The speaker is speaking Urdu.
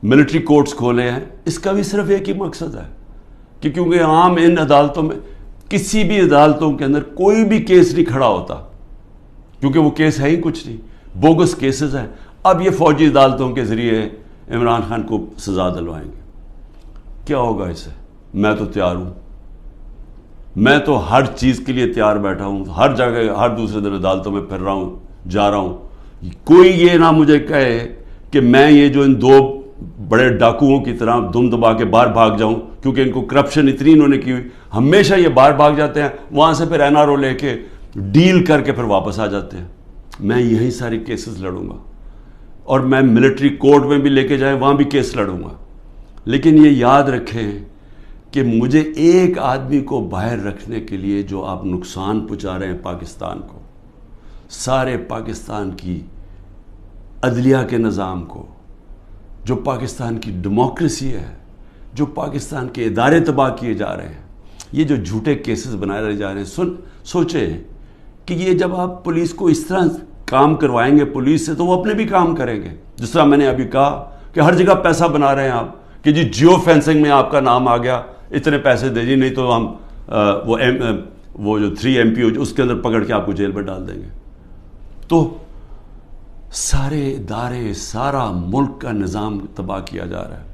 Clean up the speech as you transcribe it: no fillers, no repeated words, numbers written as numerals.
ملٹری کورٹس کھولے ہیں. اس کا بھی صرف ایک ہی مقصد ہے کہ کیونکہ عام ان عدالتوں میں کسی بھی عدالتوں کے اندر کوئی بھی کیس نہیں کھڑا ہوتا کیونکہ وہ کیس ہے ہی کچھ نہیں, بوگس کیسز ہیں. اب یہ فوجی عدالتوں کے ذریعے عمران خان کو سزا دلوائیں گے. کیا ہوگا اس سے؟ میں تو تیار ہوں, میں تو ہر چیز کے لیے تیار بیٹھا ہوں, ہر جگہ ہر دوسرے دن عدالتوں میں پھر رہا ہوں, جا رہا ہوں. کوئی یہ نہ مجھے کہے کہ میں یہ جو ان دو بڑے ڈاکوؤں کی طرح دم دبا کے باہر بھاگ جاؤں, کیونکہ ان کو کرپشن اتنی انہوں نے کی ہوئی, ہمیشہ یہ باہر بھاگ جاتے ہیں, وہاں سے پھر NRO لے کے ڈیل کر کے پھر واپس آ جاتے ہیں. میں یہی ساری کیسز لڑوں گا, اور میں ملٹری کورٹ میں بھی لے کے جائیں وہاں بھی کیس لڑوں گا. لیکن یہ یاد رکھیں کہ مجھے ایک آدمی کو باہر رکھنے کے لیے جو آپ نقصان پہنچا رہے ہیں پاکستان کو, سارے پاکستان کی عدلیہ کے نظام کو, جو پاکستان کی ڈیموکریسی ہے, جو پاکستان کے ادارے تباہ کیے جا رہے ہیں, یہ جو جھوٹے کیسز بنائے جا رہے ہیں. سوچیں کہ یہ جب آپ پولیس کو اس طرح کام کروائیں گے پولیس سے, تو وہ اپنے بھی کام کریں گے. جس طرح میں نے ابھی کہا کہ ہر جگہ پیسہ بنا رہے ہیں آپ کہ جی جیو فینسنگ میں آپ کا نام آ گیا, اتنے پیسے دے جی, نہیں تو ہم وہ جو 3 MP اس کے اندر پکڑ کے آپ کو جیل میں ڈال دیں گے. تو سارے ادارے, سارا ملک کا نظام تباہ کیا جا رہا ہے.